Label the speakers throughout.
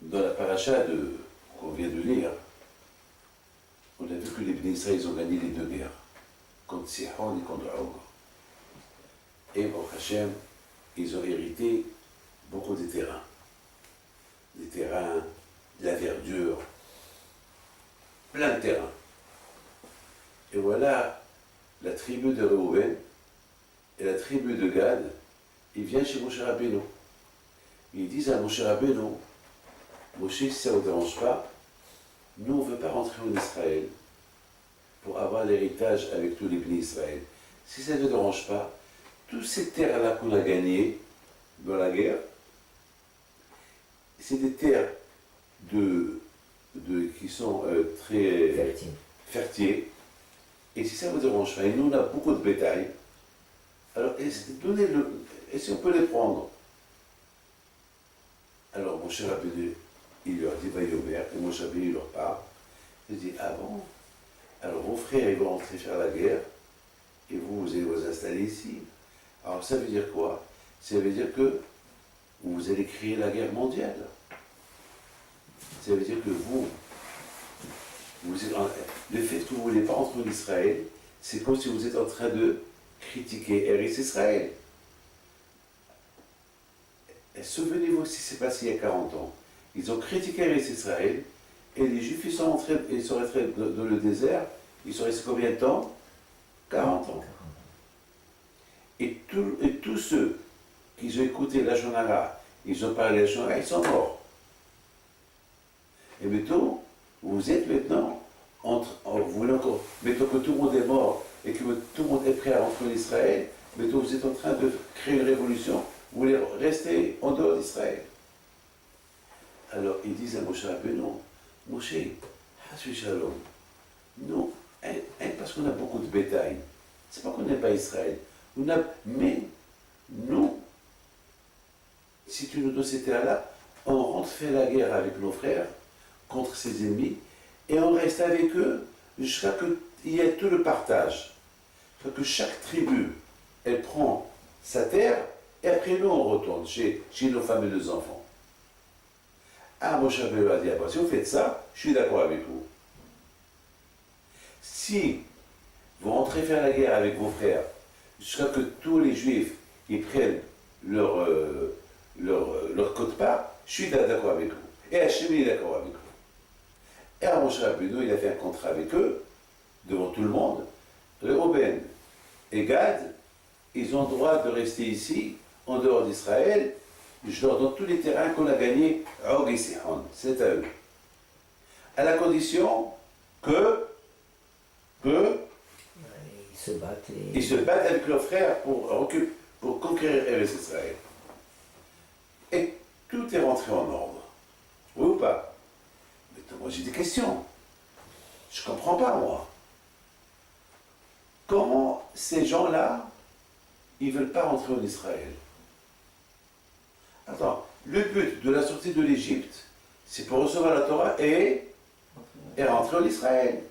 Speaker 1: Dans la paracha qu'on vient de lire, on a vu que les Bnei Israël ont gagné les deux guerres, contre Sihon et contre Og. Et Baruch Hashem, ils ont hérité beaucoup de terrains. Des terrains, de la verdure, plein de terrains. Et voilà, la tribu de Reuven et la tribu de Gad, ils viennent chez Moshe Rabbeinu. Ils disent à Moshe Rabbeinu, Moshe, si ça ne vous dérange pas, nous on ne veut pas rentrer en Israël pour avoir l'héritage avec tous les Bnei Israël. Si ça ne te dérange pas, toutes ces terres-là qu'on a gagnées dans la guerre, c'est des terres qui sont très fertiles. Et si ça ne vous dérange pas, et nous on a beaucoup de bétail, alors donnez-le, et si on peut les prendre. Alors Moshe Rabbeinu, il leur dit Vayomer, et Moshe Rabbeinu leur parle. Il dit, ah bon? Alors vos frères ils vont rentrer faire la guerre, et vous allez vous installer ici. Alors ça veut dire quoi? Ça veut dire que vous allez créer la guerre mondiale. Ça veut dire que le fait que vous ne voulez pas entrer en Israël, c'est comme si vous êtes en train de critiquer Eretz Israël. Et souvenez-vous ce qui s'est passé il y a 40 ans. Ils ont critiqué Eretz Israël, et les Juifs ils sont rentrés dans le désert. Ils sont restés combien de temps? 40 ans. Et tous ceux qui ont écouté la Shonara, ils ont parlé la Shonara, ils sont morts. Et mettons, vous êtes maintenant, vous voulez encore, mettons que tout le monde est mort et que tout le monde est prêt à rentrer en Israël, mettons vous êtes en train de créer une révolution, vous voulez rester en dehors d'Israël. Alors ils disent à Moshe Rabbeinu, Moshe, Hashu Shalom, nous, parce qu'on a beaucoup de bétail, c'est pas qu'on n'aime pas Israël, mais nous, si tu nous donnes ces terres-là, on rentre faire la guerre avec nos frères contre ses ennemis et on reste avec eux jusqu'à ce qu'il y ait tout le partage. Jusqu'à que chaque tribu, elle prend sa terre et après nous on retourne chez nos femmes et nos enfants. Ah, Moshe Rabbeinu a dit, ah, si vous faites ça, je suis d'accord avec vous. Si vous rentrez faire la guerre avec vos frères jusqu'à que tous les Juifs ils prennent leur quote-part, je suis d'accord avec vous. Et Hachem est d'accord avec vous. Et à Moshe Rabbeinu, il a fait un contrat avec eux, devant tout le monde. Reuben et Gad, ils ont le droit de rester ici, en dehors d'Israël. Je leur donne tous les terrains qu'on a gagnés, Og et Sihon, c'est à eux. À la condition que ils se battent avec leurs frères pour conquérir Eretz Israël. Et tout est rentré en ordre. Oui ou pas? Mais moi j'ai des questions. Je ne comprends pas moi. Comment ces gens-là, ils ne veulent pas rentrer en Israël? Attends, le but de la sortie de l'Égypte, c'est pour recevoir la Torah et rentrer en Israël.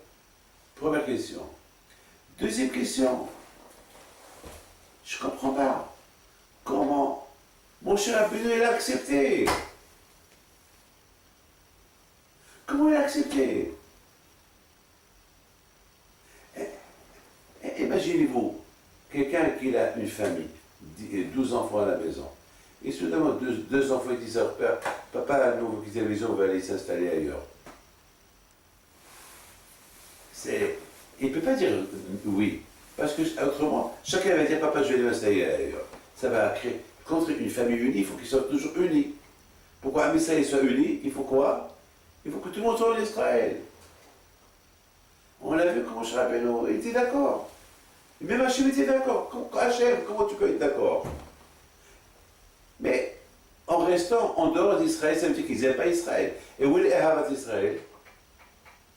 Speaker 1: Première question. Deuxième question. Je ne comprends pas. Comment Moshe Rabbeinu il a accepté? Comment il a accepté? Imaginez-vous, quelqu'un qui a une famille, 12 enfants à la maison, et soudainement deux enfants ils disent à leur père, papa, nous, vous quittez la maison, on va aller s'installer ailleurs. Il ne peut pas dire oui, parce que autrement, chacun va dire, papa, je vais aller m'installer ailleurs. Ça va créer, contre une famille unie, il faut qu'ils soient toujours unis. Pourquoi un Israël soit uni, il faut quoi? Il faut que tout le monde soit en Israël. On l'a vu comment Moshe Rabbeinu, il était d'accord. Même Hachem était d'accord. Hachem, comment tu peux être d'accord? Mais en restant en dehors d'Israël, ça veut dire qu'ils n'aiment pas Israël. Et où est Ahavat Israël?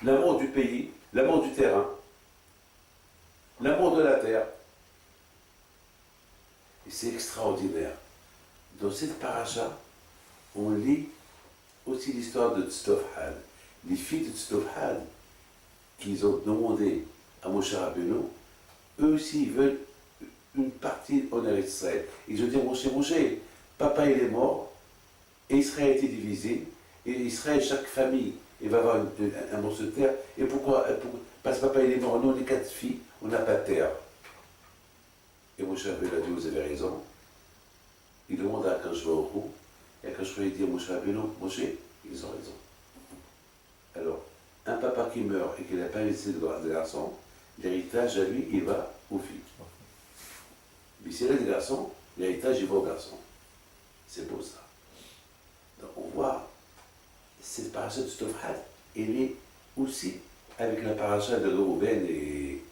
Speaker 1: L'amour du pays, l'amour du terrain, l'amour de la terre. Et c'est extraordinaire. Dans cette paracha, on lit aussi l'histoire de Tzlofhad. Les filles de Tzlofhad, qu'ils ont demandé à Moshe Rabbeinu, eux aussi, ils veulent une partie en Israël. Ils ont dit Moshe, papa il est mort, et Israël a été divisé, et Israël, chaque famille, il va avoir un morceau de terre. Et pourquoi? Parce que papa il est mort, nous on est 4 filles, on n'a pas de terre. Et Moshe Rabbeinu a dit, vous avez raison. Il demande à Akash Baruch Hu, et Akash Baruch Hu dit à Moshe Rabbeinu, Moshe, ils ont raison. Alors, un papa qui meurt et qui n'a pas laissé de garçon, l'héritage à lui, il va aux filles. Mais s'il a des garçons, l'héritage, il va aux garçons. C'est beau ça. Donc on voit, cette paracha de Stofhat, elle est aussi avec la paracha de Reuven et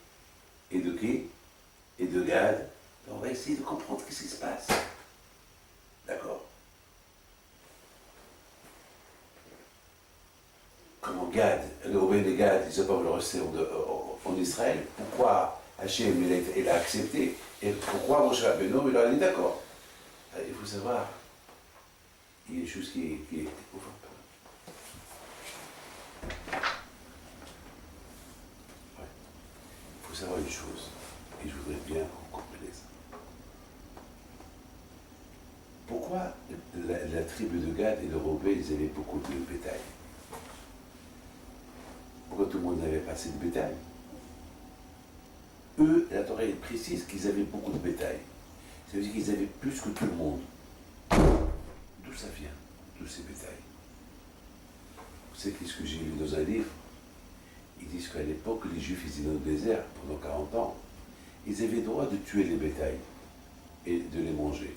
Speaker 1: de qui? Et de Gad. Donc on va essayer de comprendre ce qui se passe. D'accord? Comment Gad, Reuven et Gad, ils n'ont pas voulu rester en Israël. Pourquoi Hachem il a accepté? Et pourquoi Moshe Rabbeinu il a dit d'accord? Il faut savoir, il y a une chose qui est. Il faut savoir une chose, et je voudrais bien que vous compreniez ça. Pourquoi la tribu de Gad et de Reuven, ils avaient beaucoup de bétail? Pourquoi tout le monde n'avait pas assez de bétail? Eux, la Torah est précise qu'ils avaient beaucoup de bétail. Ça veut dire qu'ils avaient plus que tout le monde. D'où ça vient, tous ces bétails? Vous savez ce que j'ai lu dans un livre? Ils disent qu'à l'époque, les Juifs ils étaient dans le désert pendant 40 ans. Ils avaient le droit de tuer les bétails et de les manger.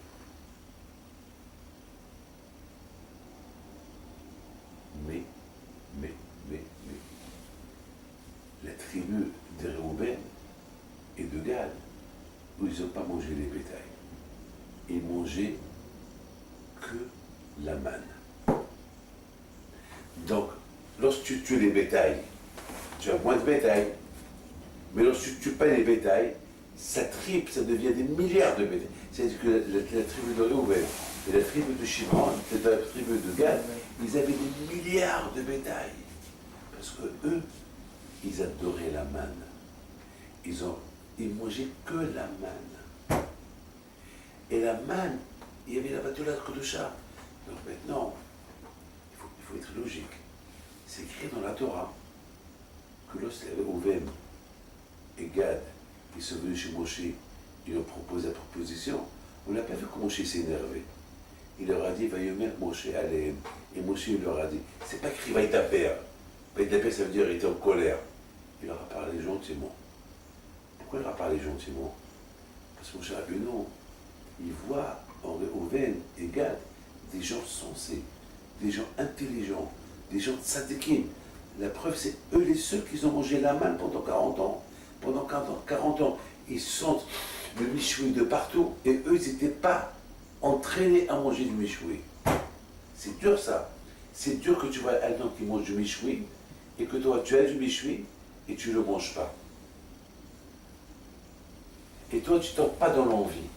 Speaker 1: Mais, la tribu de Reuven et de Gad, où ils n'ont pas mangé les bétails. Ils mangeaient que la manne. Donc, lorsque tu tues les bétails, tu as moins de bétail. Mais lorsque tu ne tues pas les bétails, ça triple, ça devient des milliards de bétails. C'est-à-dire que la tribu de Reuven et la tribu de Shimon, la tribu de Gad, ils avaient des milliards de bétail. Parce que eux, ils adoraient la manne. Ils mangeaient que la manne. Et la manne, il y avait la Batoula de chat. Donc maintenant, il faut être logique. C'est écrit dans la Torah que lorsque Reuven et Gad, ils sont venus chez Moshe, ils leur proposent la proposition. On n'a pas vu que Moshe s'est énervé. Il leur a dit, va y mettre Moshe à l'aime. Et Moshe il leur a dit, c'est pas écrit va y taper. Va y taper, ça veut dire qu'il était en colère. Il leur a parlé gentiment. Pourquoi il leur a parlé gentiment? Parce que Moshe Rabbeinu, il voit en Reuven et Gad des gens sensés, des gens intelligents, des gens tzadikim. La preuve, c'est eux les seuls qui ont mangé la manne pendant 40 ans. Pendant 40 ans, ils sentent le michoui de partout et eux, ils n'étaient pas entraînés à manger du michoui. C'est dur ça. C'est dur que tu vois un homme qui mange du michoui et que toi, tu as du michoui et tu ne le manges pas. Et toi, tu ne tombes pas dans l'envie.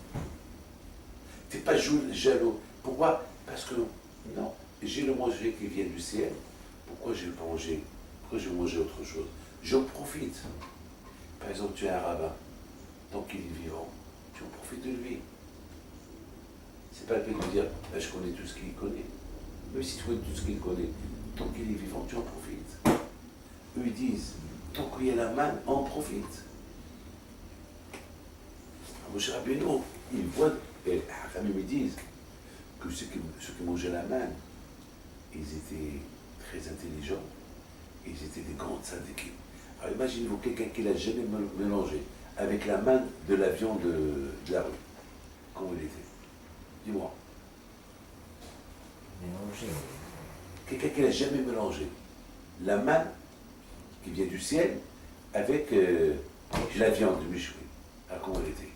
Speaker 1: Tu n'es pas jaloux. Pourquoi? Parce que, non, j'ai le manger qui vient du ciel. Pourquoi je ne vais pas manger? Pourquoi je vais manger autre chose? J'en profite. Par exemple, tu es un rabbin. Tant qu'il est vivant, tu en profites de lui. C'est pas le fait de dire, ben, je connais tout ce qu'il connaît. Même si tu connais tout ce qu'il connaît, tant qu'il est vivant, tu en profites. Eux, ils disent, tant qu'il y a la manne, on en profite. Moshe Rabbeinu, ils voient, et les Hachamim me disent que ceux qui mangeaient la manne, ils étaient très intelligents, ils étaient des grands tzadikim. Alors imaginez-vous quelqu'un qui l'a jamais mélangé avec la manne de l'avion de la rue. Comment il était? Dis-moi.
Speaker 2: Mélangé.
Speaker 1: Quelqu'un qui l'a jamais mélangé. La manne qui vient du ciel avec la viande du michoui. Alors comment il était?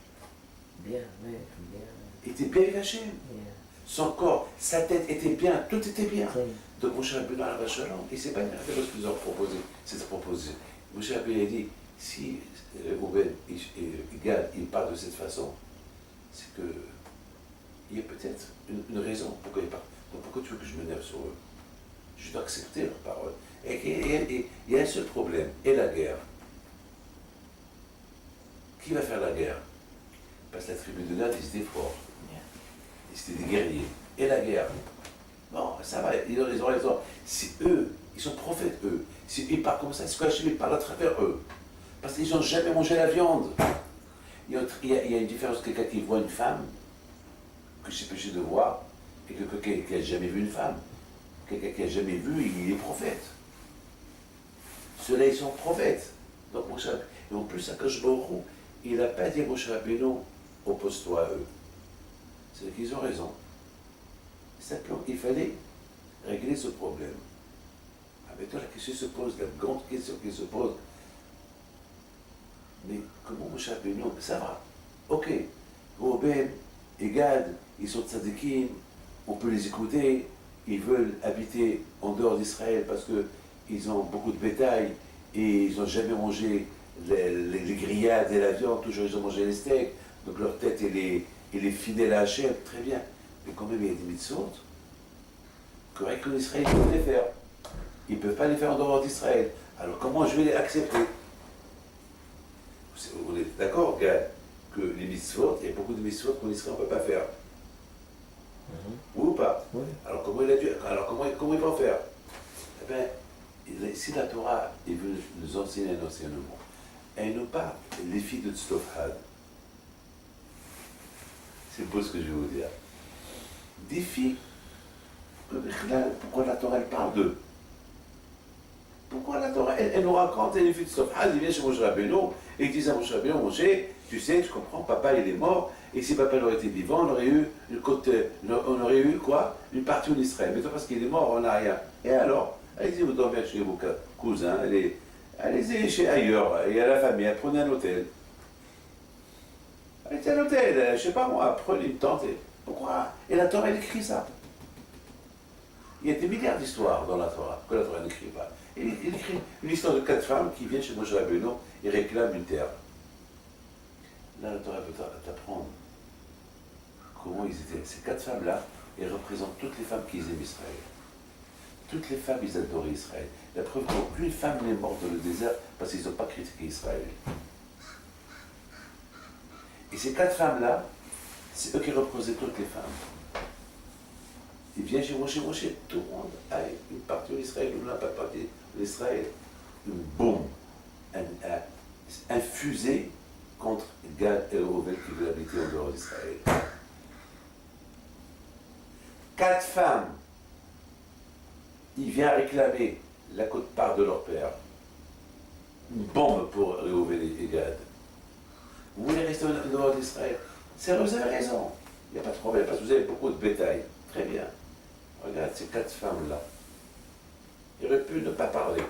Speaker 2: Bien, oui, bien.
Speaker 1: Il était bien caché.
Speaker 2: Bien.
Speaker 1: Son corps, sa tête était bien, tout était bien.
Speaker 2: Oui.
Speaker 1: Donc Moshe Rabbeinu à la Shalom, il ne s'est pas énervé parce qu'ils ont proposé cette proposition. Moshe Rabbeinu a dit, si Reuven et Gad, ils parlent de cette façon, c'est que il y a peut-être une raison pourquoi ils parlent. Donc pourquoi tu veux que je m'énerve sur eux? Je dois accepter leurs paroles. Et il y a un seul problème, et la guerre. Qui va faire la guerre? Parce que Ils parlent comme ça, c'est qu'Hachem il parle à travers eux. Parce qu'ils n'ont jamais mangé la viande. Il y a une différence, quelqu'un qui voit une femme, que c'est péché de voir, et quelqu'un qui n'a jamais vu une femme. Quelqu'un qui n'a jamais vu, il est prophète. Ceux-là, ils sont prophètes. Donc, Moshe, et en plus, Akash Baruch Hu, il n'a pas dit à Moshe Rabbeinu, oppose-toi à eux. C'est qu'ils ont raison. Simplement, il fallait régler ce problème. Maintenant, la question se pose, la grande question qui se pose, mais comment Moshe Rabbeinu, ça va, ok, Reuben et Gad, ils sont tzadikim, on peut les écouter, ils veulent habiter en dehors d'Israël parce qu'ils ont beaucoup de bétail et ils n'ont jamais mangé les grillades et la viande, toujours ils ont mangé les steaks, donc leur tête elle est fidèle à Hachem, très bien. Mais quand même il y a des mitzvot, correct qu'en Israël ils peuvent les faire. Ils ne peuvent pas les faire en dehors d'Israël. Alors comment je vais les accepter? On est d'accord, Gad, que les mitzvot, il y a beaucoup de mitzvot qu'en Israël on ne peut pas faire. Oui ou pas?
Speaker 2: Oui.
Speaker 1: Alors comment il a dû, alors comment il va faire? Eh bien, si la Torah veut nous enseigner un enseignement, elle nous parle les filles de Tzlofhad. C'est beau ce que je vais vous dire. Des filles, pourquoi la Torah elle parle d'eux? Pourquoi la Torah elle nous raconte les filles de Tzlofhad, ils viennent chez Moshe Rabbeinu et ils disent à Moshe Rabbeinu, Moshe, tu sais, je comprends, papa il est mort, et si papa aurait été vivant, on aurait eu une côte, on aurait eu quoi? Une partie en Israël. Mais toi, parce qu'il est mort, on n'a rien. Et alors? Allez-y, vous dormez chez vos cousins, allez-y chez ailleurs, et à la famille, prenez un hôtel. Allez, un hôtel, je sais pas moi, prenez une tente. Pourquoi? Et la Torah, elle écrit ça. Il y a des milliards d'histoires dans la Torah, que la Torah n'écrit pas. Il écrit une histoire de 4 femmes qui viennent chez Moshe Rabbeinu et réclament une terre. Là, la Torah peut t'apprendre comment ils étaient. Ces 4 femmes-là, elles représentent toutes les femmes qui aiment Israël. Toutes les femmes, ils adoraient Israël. La preuve qu'aucune femme n'est morte dans le désert parce qu'ils n'ont pas critiqué Israël. Et ces 4 femmes-là, c'est eux qui représentent toutes les femmes. Ils viennent chez Moshe, tout le monde a une partie en Israël, ou n'a pas de partie en Israël. Une bombe, un fusée contre Gad et Reuven qui veulent habiter en dehors d'Israël. 4 femmes, ils viennent réclamer la quote-part de leur père. Une bombe pour Reuven et Gad. Vous voulez rester en dehors d'Israël? Vous avez raison, il n'y a pas de problème, parce que vous avez beaucoup de bétail. Très bien. Regarde ces 4 femmes-là. Ils auraient pu ne pas parler.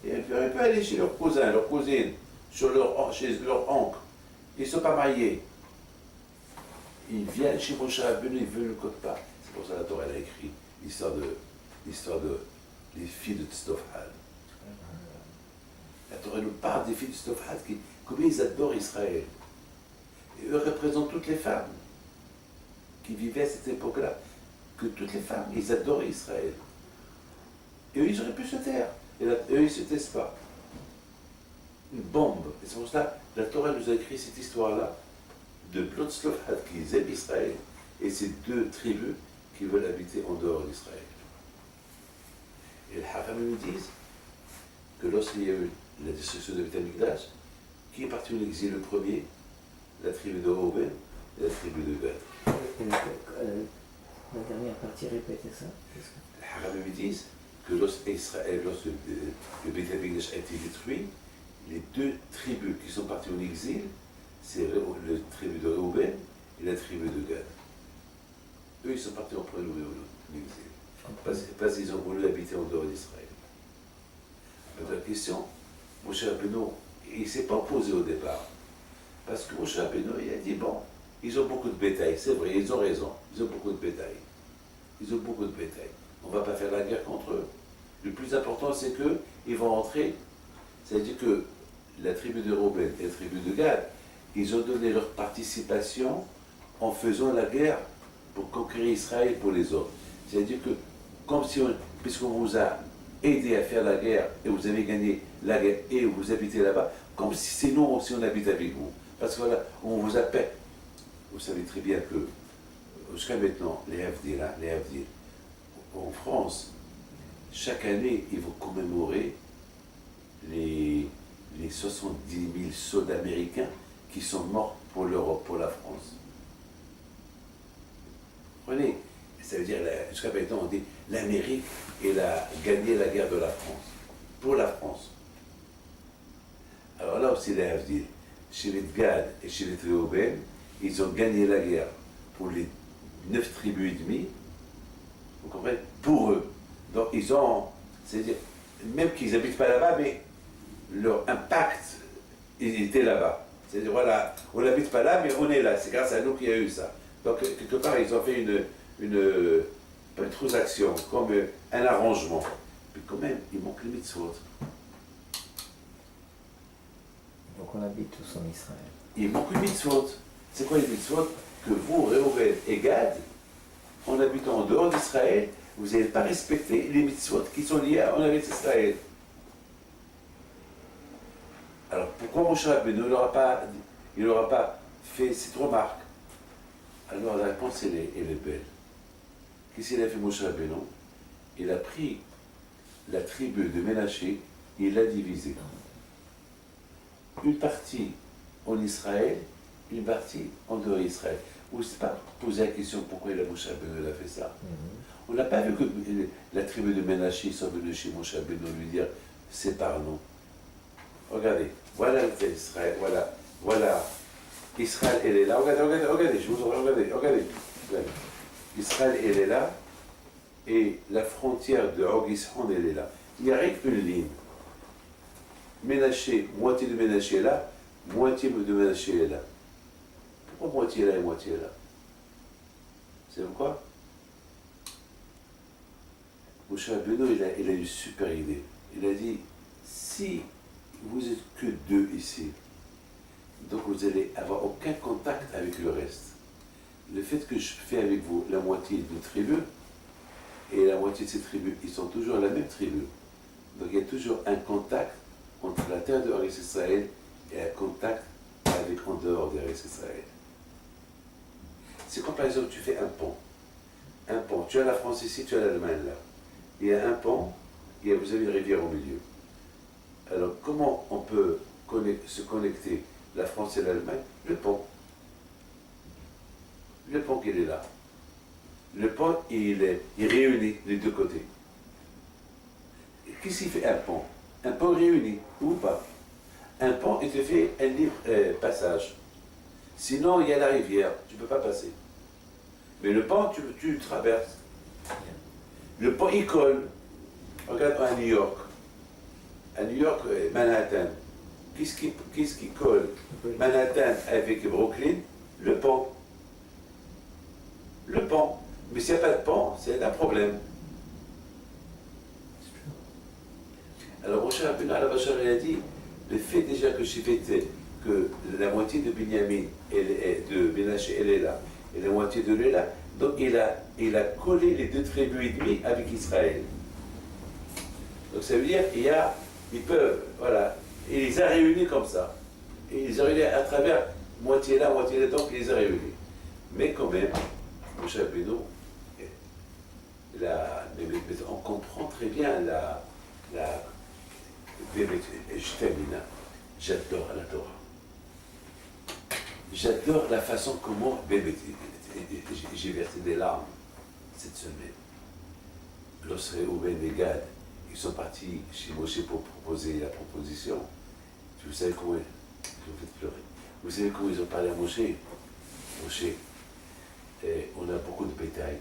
Speaker 1: Ils auraient pu aller chez leurs cousins, leurs cousines, chez leur oncle. Ils ne sont pas mariés. Ils viennent chez Moshe Rabbeinu, ils veulent le quote-part. C'est pour ça que la Torah a écrit l'histoire de des filles de Tzlofhad. La Torah nous parle des filles de Tzlofhad, combien ils adorent Israël. Et eux représentent toutes les femmes qui vivaient à cette époque-là. Que toutes les femmes, ils adoraient Israël. Et eux, ils auraient pu se taire. Et eux, ils ne se taisent pas. Une bombe. Et c'est pour ça que la Torah nous a écrit cette histoire-là de Tzlofhad qui aiment Israël et ces 2 tribus qui veulent habiter en dehors d'Israël. Et les Haramim nous disent que lorsqu'il y a eu la destruction de Beth Amikdash, qui est parti en exil le premier? La tribu de Reuven et la tribu de Gad.
Speaker 2: La dernière partie, répétez ça.
Speaker 1: Les Haramim disent que lorsque le Beth Amikdash a été détruit, les 2 tribus qui sont parties en exil, c'est la tribu de Reuven et la tribu de Gad. Eux, ils sont partis en premier en exil. Parce qu'ils ont voulu habiter en dehors d'Israël. La question, Moshe Rabbeinu, il ne s'est pas opposé au départ. Parce que Moshe Rabbeinu, il a dit, bon, ils ont beaucoup de bétail, c'est vrai, ils ont raison, ils ont beaucoup de bétail. Ils ont beaucoup de bétail. On ne va pas faire la guerre contre eux. Le plus important, c'est qu'ils vont rentrer. C'est-à-dire que la tribu de Reuven et la tribu de Gad, ils ont donné leur participation en faisant la guerre pour conquérir Israël pour les autres. C'est-à-dire que, comme si puisqu'on vous a aidé à faire la guerre et vous avez gagné la guerre et vous habitez là-bas, comme si c'est nous aussi on habite avec vous. Parce que voilà, on vous appelle. Vous savez très bien que, jusqu'à maintenant, les Havdil, en France, chaque année, ils vont commémorer 70 000 soldats américains qui sont morts pour l'Europe, pour la France. Vous comprenez? Ça veut dire, jusqu'à maintenant, on dit l'Amérique, elle a gagné la guerre de la France, pour la France. Alors là aussi, les Havdil, chez les Gad et chez les Théoben, ils ont gagné la guerre pour les 9 tribus et demie, vous comprenez? Pour eux. Donc ils ont, c'est-à-dire, même qu'ils n'habitent pas là-bas, mais leur impact, il était là-bas. C'est-à-dire, voilà, on n'habite pas là, mais on est là. C'est grâce à nous qu'il y a eu ça. Donc, quelque part, ils ont fait pas une transaction, comme un arrangement. Mais quand même, il manque les mitzvot.
Speaker 2: Donc on habite tous en Israël.
Speaker 1: Il manque une mitzvot. C'est quoi les mitzvot? Que vous, Réhouven et Gad, en habitant en dehors d'Israël, vous n'allez pas respecter les mitzvot qui sont liés en Eretz Israël. Alors pourquoi Moshe Rabbeinu il n'aura pas fait cette remarque? Alors la réponse elle est belle. Qu'est-ce qu'il a fait Moshe Rabbeinu? Il a pris la tribu de Ménaché, il l'a divisée. Une partie en Israël, une partie en dehors d'Israël. Vous ne s'est pas posé la question pourquoi Moshe Rabbeinu a fait ça. On n'a pas vu que la tribu de Ménaché sont venus chez Moshe Rabbeinu lui dire sépare-nous. Regardez, voilà Israël, voilà. Israël, elle est là. Regardez, je vous en regardez. Israël, elle est là, et la frontière de Hog-Ishon, elle est là. Il n'y a rien qu'une ligne. Ménaché, moitié de Ménaché est là, moitié de Ménaché est là. Pourquoi moitié là et moitié là? C'est pourquoi? Moshe Rabbeinu, il a une super idée. Il a dit, si vous êtes que deux ici, donc vous n'allez avoir aucun contact avec le reste. Le fait que je fais avec vous la moitié d'une tribu, et la moitié de ces tribus, ils sont toujours la même tribu. Donc il y a toujours un contact entre la terre de Eretz Israël et un contact avec en dehors d'Eretz Israël. C'est comme par exemple tu fais un pont. Un pont. Tu as la France ici, tu as l'Allemagne là. Il y a un pont, et vous avez une rivière au milieu. Alors, comment on peut se connecter, la France et l'Allemagne? Le pont. Le pont qu'il est là. Le pont, il réunit les deux côtés. Qu'est-ce qui fait un pont? Un pont réuni, ou pas? Un pont, il te fait un libre passage. Sinon, il y a la rivière, tu ne peux pas passer. Mais le pont, tu le traverses. Le pont, il colle. Regarde à New York. À New York, Manhattan. Qu'est-ce qui colle Manhattan avec Brooklyn? Le pont. Le pont. Mais s'il n'y a pas de pont, c'est un problème. Alors, Moshe Rabbeinu il a dit, le fait déjà que j'ai fait que la moitié de Binyamin, de Ménaché, elle est là, et la moitié de lui est là, donc il a collé les deux tribus et demie avec Israël. Donc ça veut dire ils peuvent, voilà, et il les a réunis comme ça. Et ils les a réunis à travers moitié là, donc il les a réunis. Mais quand même, Moshe Rabbeinu, on comprend très bien je termine, j'adore la Torah. J'adore la façon comment j'ai versé des larmes cette semaine. Lorsque Réhouven et Gad, ils sont partis chez Moshe pour proposer la proposition. Vous savez comment ils ont fait pleurer. Vous savez comment ils ont parlé à Moshe? Moshe, on a beaucoup de bétail.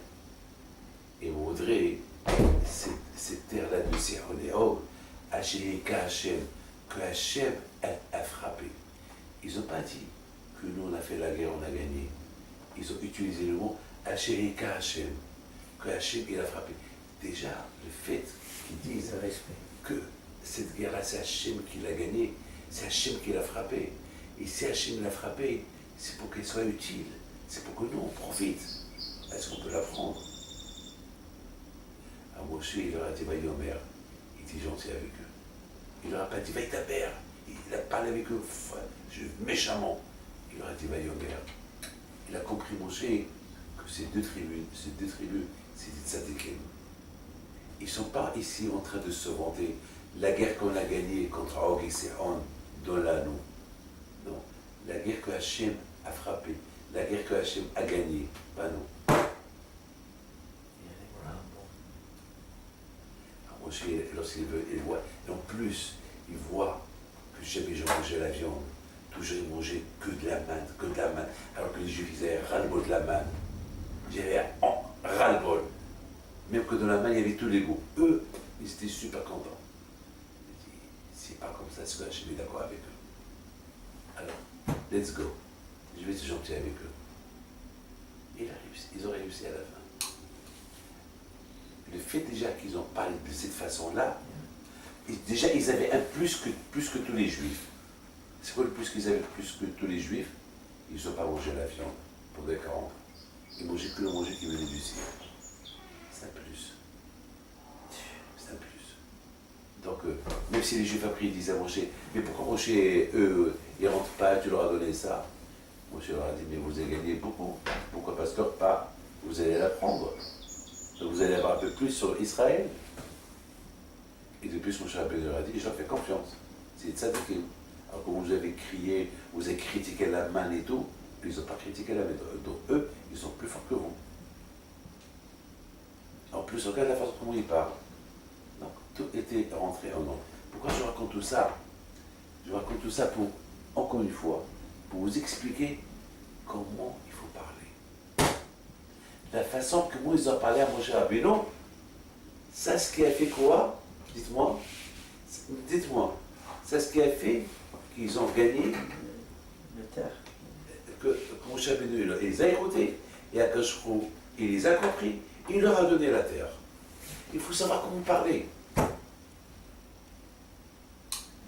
Speaker 1: Et on voudrait cette terre-là de Sihon, Hachéika Hachem, que Hachem a frappé. Ils n'ont pas dit que nous on a fait la guerre, on a gagné. Ils ont utilisé le mot Hachéika Hachem, que Hachem il a frappé. Déjà, le fait qu'ils disent que cette guerre-là, c'est Hachem qui l'a gagnée, c'est Hachem qui l'a frappé. Et si Hachem l'a frappé, c'est pour qu'elle soit utile, c'est pour que nous on profite. Est-ce qu'on peut la prendre? À Moshe, il leur a dit, Vayomer, il était gentil avec eux. Il leur a pas dit, va ta mère. Il a parlé avec eux méchamment. Il leur a dit, Vayomer. Il a compris Moshe que ces deux tribus, c'est des tzadikim. Ils ne sont pas ici en train de se vanter. La guerre qu'on a gagnée contre Og et Sihon, dans l'anneau. Non. La guerre que Hachem a frappé, la guerre que Hachem a gagnée, pas nous. Moshe, lorsqu'il veut, il voit, et en plus, il voit que jamais je mangeais la viande, toujours il mangeait que de la manne, alors que les Juifs ils avaient ras-le-bol de la manne. J'avais ras-le-bol. Même que dans la manne, il y avait tous les goûts. Eux, ils étaient super contents. Il dit, c'est pas comme ça, ce que je suis d'accord avec eux. Alors, let's go. Je vais être gentil avec eux. Et ils ont réussi à la fin. Le fait déjà qu'ils ont parlé de cette façon-là, déjà ils avaient un plus que tous les Juifs. C'est quoi le plus qu'ils avaient plus que tous les Juifs? Ils n'ont pas mangé la viande pendant 40 ans. Ils mangeaient que le manger qui venait du ciel. C'est un plus. C'est un plus. Donc, même si les Juifs après ils disaient à Moshe, mais pourquoi Moshe, eux, ils ne rentrent pas, tu leur as donné ça? Moshe leur a dit, mais vous avez gagné beaucoup. Pourquoi? Parce que pas, vous allez l'apprendre. Donc vous allez avoir un peu plus sur Israël. Et de plus, Moshe Rabbeinu leur a dit, je leur fais confiance. C'est tzadikim. Alors que vous avez crié, vous avez critiqué la manne et tout, ils n'ont pas critiqué la manne. Donc eux, ils sont plus forts que vous. En plus, regarde la façon comment ils parlent. Donc tout était rentré en ordre. Pourquoi je raconte tout ça? Je raconte tout ça pour, encore une fois, pour vous expliquer comment il faut parler. La façon que moi ils ont parlé à Moshe Rabbeinu, ça ce qui a fait quoi? Dites-moi. Dites-moi. C'est ce qui a fait qu'ils ont gagné
Speaker 2: Le terre.
Speaker 1: que Moshe Rabbeinu il les a écoutés et Akash Hu, il les a compris, il leur a donné la terre. Il faut savoir comment parler.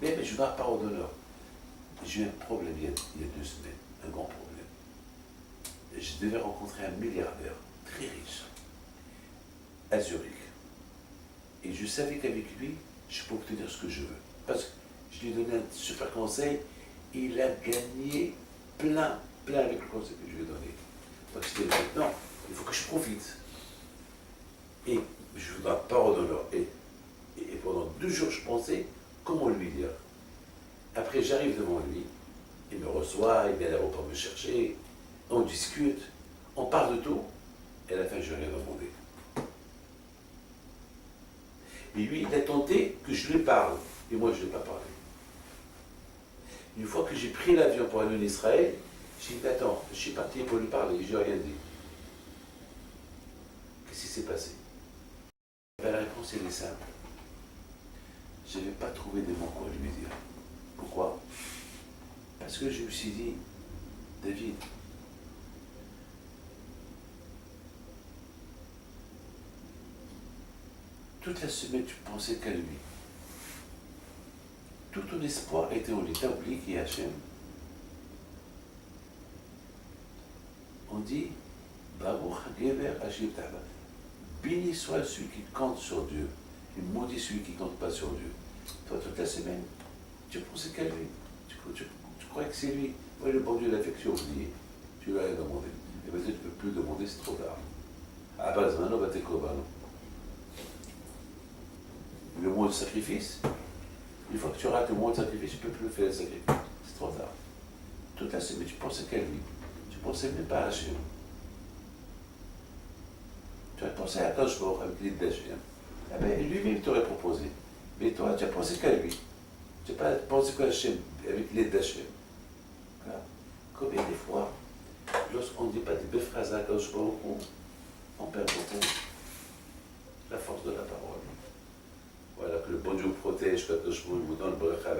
Speaker 1: Mais je n'ai pas au d'honneur. J'ai eu un problème il y a 2 semaines, un grand problème. Je devais rencontrer un milliardaire très riche à Zurich. Et je savais qu'avec lui, je peux obtenir ce que je veux. Parce que je lui ai donné un super conseil, il a gagné plein avec le conseil que je lui ai donné. Donc c'était maintenant, il faut que je profite. Et je vous donne parole d'honneur. Et pendant 2 jours, je pensais comment lui dire. Après, j'arrive devant lui, il me reçoit, il vient à l'aéroport me chercher, on discute, on parle de tout, et à la fin, je n'ai rien demandé. Et lui, il a tenté que je lui parle, et moi, je ne lui ai pas parlé. Une fois que j'ai pris l'avion pour aller en Israël, j'ai dit, attends, je suis parti pour lui parler, je n'ai rien dit. Qu'est-ce qui s'est passé? La réponse, elle est simple. Je n'avais pas trouvé des mots pour lui dire. Pourquoi? Parce que je me suis dit, David, toute la semaine, tu pensais qu'à lui. Tout ton espoir était en lui. T'as oublié qui est Hachem. On dit, Baruch HaGever Hachem Taba. Béni soit celui qui compte sur Dieu, et maudit celui qui ne compte pas sur Dieu. Toi, toute la semaine, tu pensais qu'à lui. Tu croyais que c'est lui. Oui, le bon Dieu l'a fait que tu as oublié. Tu lui as demandé. Et maintenant, tu ne peux plus demander, c'est trop tard. À base, maintenant, va t'écobaner. Le mot de sacrifice, une fois que tu rates le mot de sacrifice, tu ne peux plus faire le sacrifice. C'est trop tard. Toute la semaine, tu pensais qu'à lui. Tu ne pensais même pas à Hachem. Tu as pensé à Kajbor avec l'île d'Hachem. Eh bien, lui-même t'aurait proposé. Mais toi, tu as pensé qu'à lui. Tu n'as pas pensé qu'à Hachem avec l'île d'Hachem. Combien de fois, lorsqu'on ne dit pas des belles phrases à Kajbor, on perd beaucoup la force de la parole. Voilà, que le bon Dieu vous protège, que Kajbor vous donne le bracha.